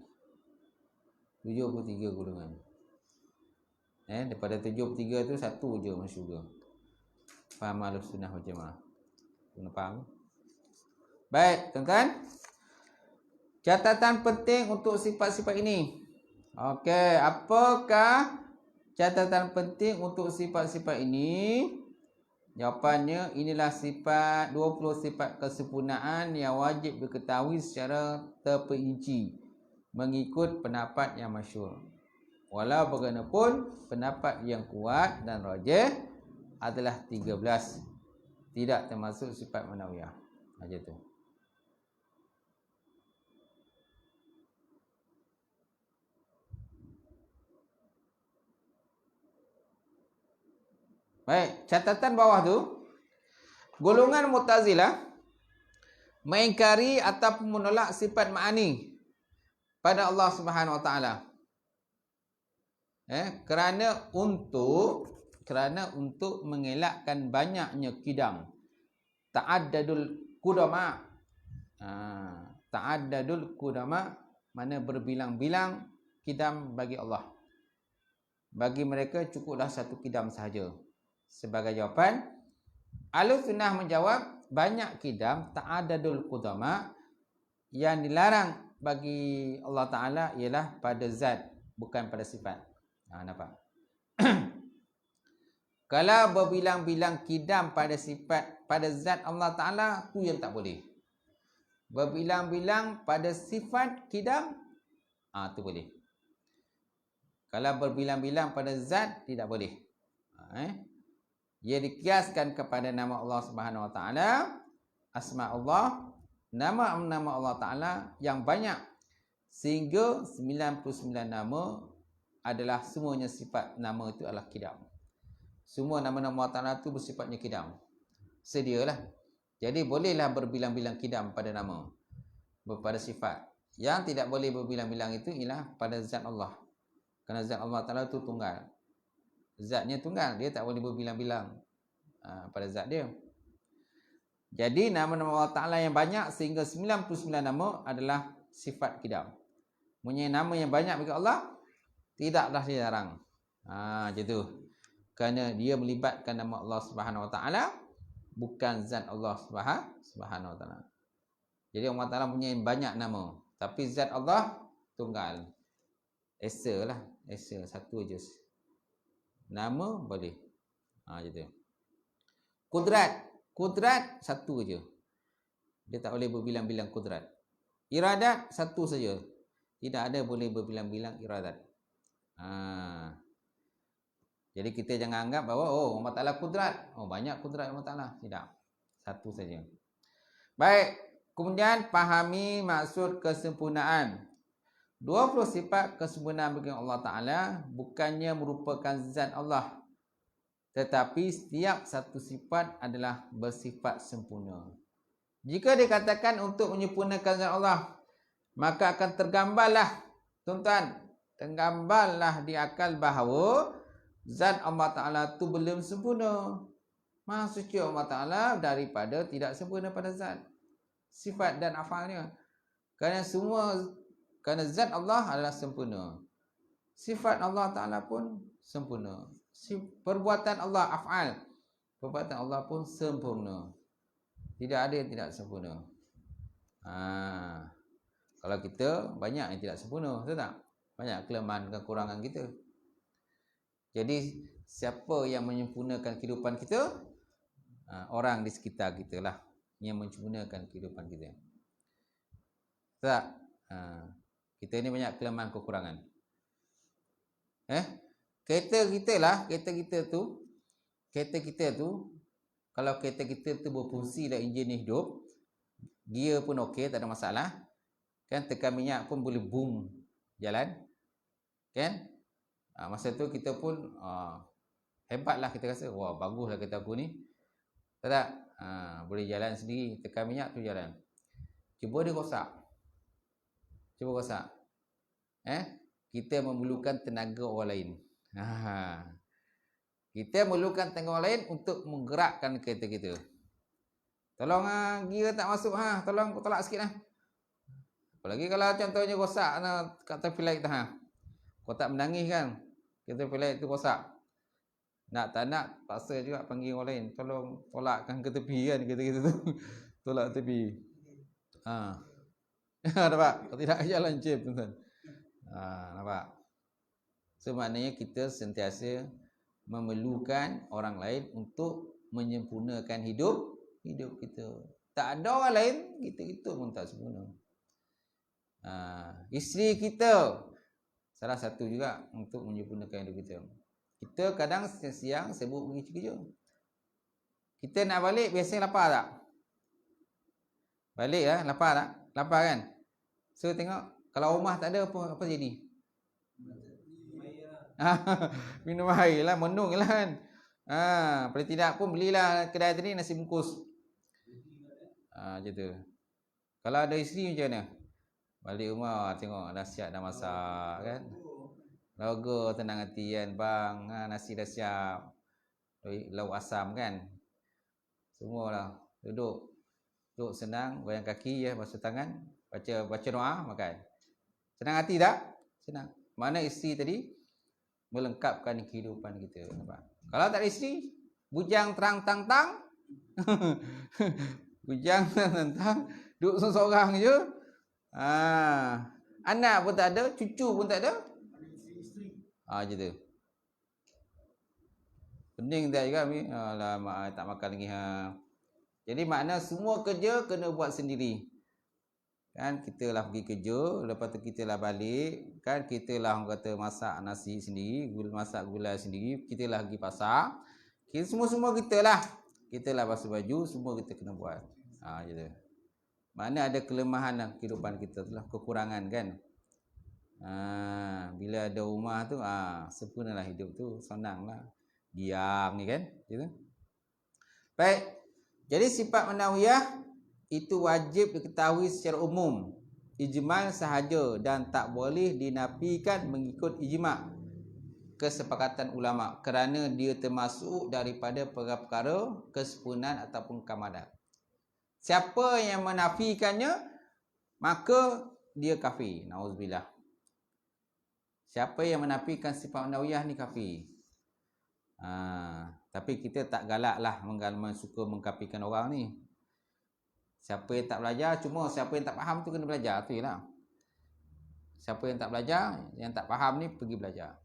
73 golongan. Daripada 73 tu satu je masuk syurga. Faham Ahlussunnah wal Jamaah? Kena faham? Baik, tuan-tuan. Catatan penting untuk sifat-sifat ini. Okey, apakah catatan penting untuk sifat-sifat ini? Jawapannya, inilah sifat 20 sifat kesempurnaan yang wajib diketahui secara terperinci mengikut pendapat yang masyhur. Walau bagaimanapun, pendapat yang kuat dan rajih adalah 13. Tidak termasuk sifat manawiyah. Aja tu. Baik, catatan bawah tu, golongan Mu'tazilah mengingkari ataupun menolak sifat ma'ani pada Allah Subhanahu Wa Taala. Kerana untuk mengelakkan banyaknya kidam. Ta'addadul qudama. Ta'addadul qudama mana berbilang-bilang kidam bagi Allah. Bagi mereka cukuplah satu kidam sahaja. Sebagai jawapan, Ahlussunnah menjawab banyak kidam ta'addadul qudama yang dilarang bagi Allah Ta'ala ialah pada zat, bukan pada sifat. Nampak? Kalau berbilang-bilang kidam pada sifat, pada zat Allah Ta'ala, tu yang tak boleh. Berbilang-bilang pada sifat kidam, tu boleh. Kalau berbilang-bilang pada zat, tidak boleh. Ia dikiaskan kepada nama Allah Subhanahu Wa Ta'ala, asma Allah, nama-nama Allah Ta'ala yang banyak, sehingga 99 nama adalah semuanya sifat nama itu adalah kidam. Semua nama-nama Allah Ta'ala itu bersifatnya kidam. Sedialah. Jadi bolehlah berbilang-bilang kidam pada nama, pada sifat. Yang tidak boleh berbilang-bilang itu ialah pada zat Allah. Kerana zat Allah Ta'ala itu tunggal. Zatnya tunggal, dia tak boleh berbilang-bilang pada zat dia. Jadi nama-nama Allah Ta'ala yang banyak sehingga 99 nama adalah sifat kidam. Punya nama yang banyak bagi Allah, tidaklah dilarang. Macam tu. Kerana dia melibatkan nama Allah Subhanahu Wa Ta'ala, bukan zat Allah Subhanahu Wa Ta'ala. Jadi Allah Ta'ala punya banyak nama, tapi zat Allah tunggal. Esa lah. Esa, satu je. Nama boleh. Macam tu. Kudrat satu je. Dia tak boleh berbilang-bilang kudrat. Iradat satu saja. Tidak ada boleh berbilang-bilang iradat. Jadi kita jangan anggap bahawa Allah Ta'ala kudrat. Banyak kudrat Allah Ta'ala. Tidak. Satu saja. Baik. Kemudian pahami maksud kesempurnaan. 20 sifat kesempurnaan bagi Allah Ta'ala bukannya merupakan zat Allah. Tetapi setiap satu sifat adalah bersifat sempurna. Jika dikatakan untuk menyempurnakan zat Allah, maka akan tergambarlah, tuan-tuan, tergambarlah di akal bahawa zat Allah Ta'ala itu belum sempurna. Maha suci Allah Ta'ala daripada tidak sempurna pada zat, sifat dan afalnya. Kerana zat Allah adalah sempurna. Sifat Allah Ta'ala pun sempurna. Perbuatan Allah, af'al, perbuatan Allah pun sempurna. Tidak ada yang tidak sempurna. Kalau kita, banyak yang tidak sempurna, betul tak? Banyak kelemahan, kekurangan kita. Jadi, siapa yang menyempurnakan kehidupan kita? Orang di sekitar kita lah yang menyempurnakan kehidupan kita. Betul tak? Kita ni banyak kelemahan, kekurangan. Kereta kita tu, kalau kereta kita tu berfungsi dan enjin hidup, gear pun okey, tak ada masalah. Kan, tekan minyak pun boleh boom jalan. Kan? Masa tu kita pun hebatlah, kita rasa, wah baguslah kereta aku ni. Tak? Boleh jalan sendiri, tekan minyak tu jalan. Cuba dia rosak. Kita memerlukan tenaga orang lain. Kita memerlukan tenaga orang lain untuk menggerakkan kereta kita. Tolong gear tak masuk, tolong tolak sikit lah. Apalagi kalau contohnya rosak kat tepi light tu, kau tak menangis kan, kereta tepi light tu rosak. Nak tak nak, paksa juga panggil orang lain, tolong tolakkan ke tepi kan, kereta kita tu. Tolak tepi. Nampak? Kalau tidak jalan cip, tuan-tuan. Nampak? So maknanya kita sentiasa memerlukan orang lain untuk menyempurnakan hidup kita. Tak ada orang lain, kita pun tak sempurna. Isteri kita salah satu juga untuk menyempurnakan hidup kita. Kita kadang siang sibuk pergi kerja. Kita nak balik biasanya lapar tak? Balik lah, lapar tak? Lapar kan? So tengok, kalau rumah tak ada apa jadi? Minum air lah, menung lah kan. Paling tidak pun belilah kedai tadi nasi bungkus. Macam tu. Kalau ada isteri macam mana? Balik rumah tengok dah siap dah masak kan. Logo tenang hati kan bang. Nasi dah siap. Lauk asam kan. Semualah. Duduk senang, goyang kaki ya, basuh tangan, baca doa, makan. Senang hati tak? Senang. Mana isteri tadi melengkapkan kehidupan kita. Nampak? Kalau tak ada isteri, bujang terang tang. Bujang terang tang, duduk seorang je. Anak pun tak ada, cucu pun tak ada. Je tu. Pening tak juga ni? Alamak, tak makan lagi Jadi makna semua kerja kena buat sendiri. Kan kita lah pergi kerja, lepas tu kita lah balik, kan kita lah orang kata masak nasi sendiri, masak gulai sendiri, kita lah pergi pasar. Kita semua kita lah. Kita lah basuh baju, semua kita kena buat. Gitu. Mana ada kelemahan lah kehidupan kita tu lah, kekurangan kan. Bila ada rumah tu, sempurnalah hidup tu, senanglah. Diam ni kan, gitu. Baik. Jadi sifat manawiyah itu wajib diketahui secara umum, ijmal sahaja dan tak boleh dinafikan mengikut ijma' kesepakatan ulama kerana dia termasuk daripada perkara-perkara kesempurnaan ataupun kamalan. Siapa yang menafikannya maka dia kafir. Nauzubillah. Siapa yang menafikan sifat manawiyah ni kafir. Tapi kita tak galak lah suka mengkafirkan orang ni. Siapa yang tak belajar, cuma siapa yang tak faham tu kena belajar, tu je lah. Siapa yang tak belajar, yang tak faham ni pergi belajar,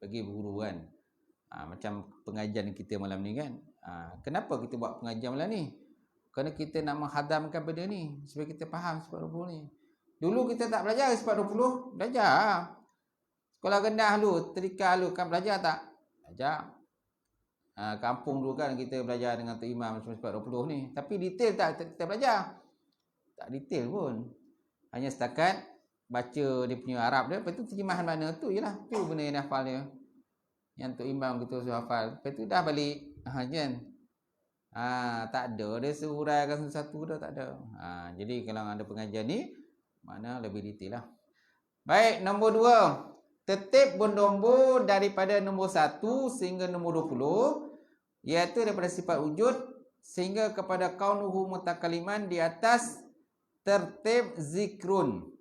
pergi berguru kan. Macam pengajian kita malam ni kan. Kenapa kita buat pengajian malam ni? Kerana kita nak menghadamkan benda ni supaya kita faham sifat 20 ni. Dulu kita tak belajar sifat 20, belajar. Sekolah rendah dulu, tadika dulu kan belajar tak? Belajar. Kampung dulu kan kita belajar dengan Tok Imam sifat 20 ni. Tapi detail tak kita belajar? Tak detail pun. Hanya setakat baca dia punya Arab dia, lepas tu terjemahan makna tu je lah. Tu benda yang hafal dia. Yang Tok Imam kita suruh hafal. Lepas tu dah balik. Kan? Tak ada dia seuraikan satu-satu dah, tak ada. Jadi kalau ada pengajian ni, mana lebih detail lah. Baik, nombor 2. Tertib bernombor daripada nombor 1 sehingga nombor 20. Iaitu daripada sifat wujud sehingga kepada kaunuhu mutakaliman di atas tertib zikrun,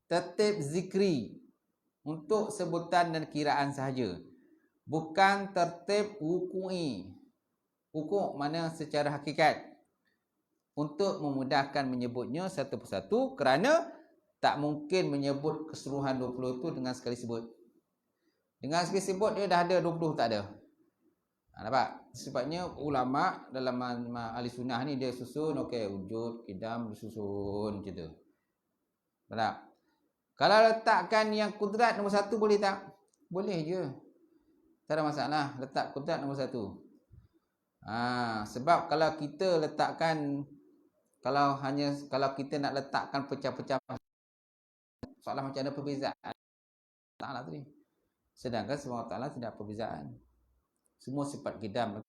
tertib zikri untuk sebutan dan kiraan sahaja, bukan tertib wuku'i. Wukuk mana secara hakikat, untuk memudahkan menyebutnya satu persatu kerana tak mungkin menyebut keseluruhan 20 itu dengan sekali sebut. Dengan sekali sebut dia dah ada 20, tak ada. Nampak? Sebabnya ulama dalam ahli sunnah ni dia susun, okey, wujud, qidam, disusun macam tu. Tak? Kalau letakkan yang kudrat nombor 1 boleh tak? Boleh je. Tak ada masalah letak kudrat nombor 1. Sebab kalau kita letakkan, kalau kita nak letakkan pecah-pecah soalan macam ada perbezaan Ta'ala tadi. Sedangkan semua Ta'ala tidak perbezaan. Semua sifat qidam.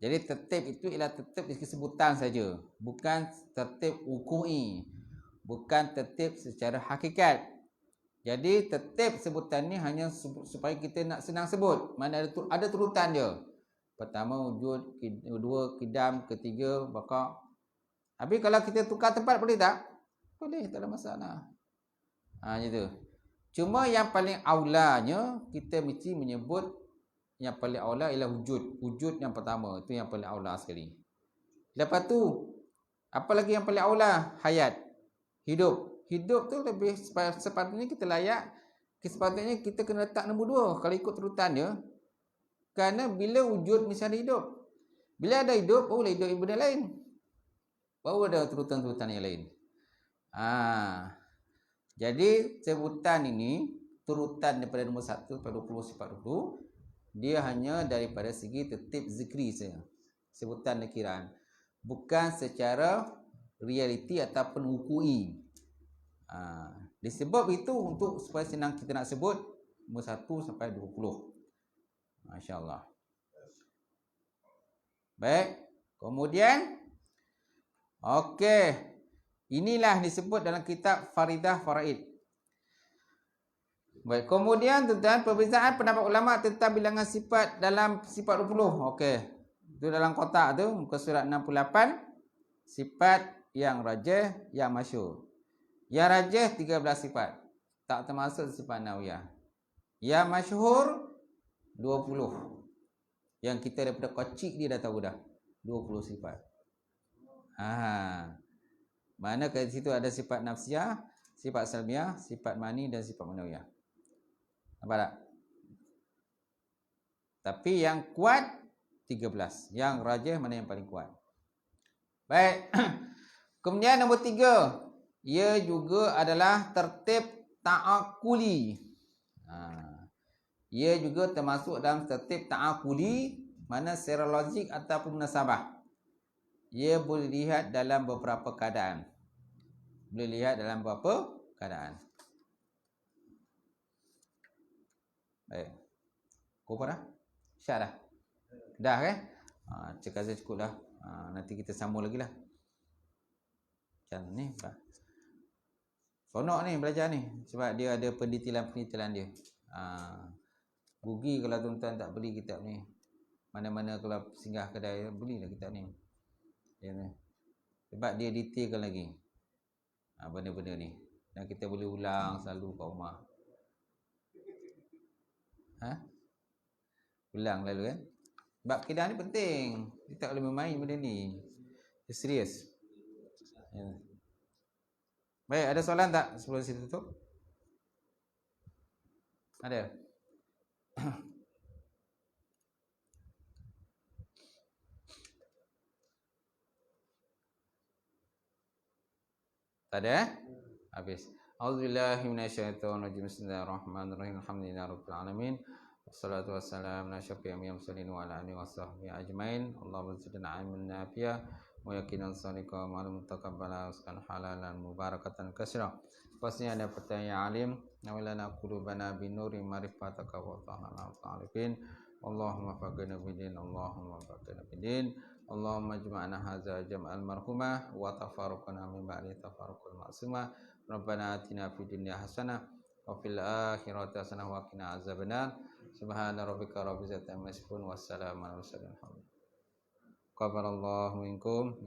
Jadi tertib itu ialah tertib sebutan saja, bukan tertib wuku'i, bukan tertib secara hakikat. Jadi tertib sebutan ni hanya supaya kita nak senang sebut. Mana ada turutan dia. Pertama wujud, kedua qidam, ketiga baqa. Tapi kalau kita tukar tempat boleh tak? Boleh, tak ada masalah. Gitu. Cuma yang paling aulanya kita mesti menyebut yang paling aula ialah wujud. Wujud yang pertama, itu yang paling aula sekali. Lepas tu, apa lagi yang paling aula? Hayat. Hidup. Hidup tu lebih sepatutnya kita layak. Sepatutnya kita kena letak nombor 2 kalau ikut turutan dia. Kerana bila wujud mesti ada hidup. Bila ada hidup, barulah hidup benda lain. Baru ada turutan-turutan yang lain. Jadi sebutan ini, turutan daripada nombor 1 sampai 20 sifat 20, dia hanya daripada segi tertib zikri saja. Sebutan dan kiraan. Bukan secara realiti ataupun wuku'i. Disebab itu untuk supaya senang kita nak sebut nombor 1 sampai 20. Masya-Allah. Baik. Kemudian Okey. Inilah disebut dalam kitab Faridah Faraid. Baik, kemudian tuan-tuan, perbezaan pendapat ulama tentang bilangan sifat dalam sifat 20. Okey. Itu dalam kotak tu, muka surat 68. Sifat yang rajih, yang masyhur. Yang rajih 13 sifat. Tak termasuk sifat nawiyah. Yang masyhur 20. Yang kita daripada kecil dia dah tahu dah. 20 sifat. Mana kat situ ada sifat nafsiyah, sifat salbiyah, sifat mani dan sifat manawiyah. Nampak tak? Tapi yang kuat 13. Yang rajih mana yang paling kuat. Baik. Kemudian nombor 3. Ia juga adalah tertib ta'akuli. Ia juga termasuk dalam tertib ta'akuli, mana secara logik ataupun munasabah. Ia boleh lihat dalam beberapa keadaan. Baik. Kau apa dah? Syak dah? Dah kan? Cakap saya cukup dah. Nanti kita sambung lagi lah. Macam ni. Sonok ni belajar ni. Sebab dia ada pendetailan-pendetailan dia. Rugi kalau tuan-tuan tak beli kitab ni. Mana-mana kalau singgah kedai, belilah kitab ni. Ya, ni. Sebab dia detailkan lagi benda-benda ni. Dan kita boleh ulang selalu kat rumah. Ulang lalu kan. Sebab akidah ni penting. Kita tak boleh bermain benda ni. Dia serius. Ya. Baik, ada soalan tak sebelum saya tutup? Ada? Tak ada? Habis. A'udzubillahi minasyaitonirrajim. Bismillahirrahmanirrahim. Alhamdulillahirabbil alamin. Wassalatu wassalamu ala asyrafil mursalin wa ala alihi wasahbihi ajmain. Allahumma zidna ilman nafi'a wa yaqinan sadiqa wa ma'lum taqabbala uskan halalan mubarakatan katsira. Pasnya ada pertanyaan alim, nawalana qulubana binuri ma'rifataka wa ta'ala ta'alifin. Allahumma faqina bidin, Allahumma faqina bidin. Allahumma jma'na hadza jam'al marhumah wa tafarruqna min ba'di tafarruqul ma'sumah. Rabbana atina fid dunya hasanah wa fil akhirati hasanah wa qina azabannar. Subhana rabbika rabbil izzati amma yasifun wassalamu ala mursalin. Qabalallahu minkum.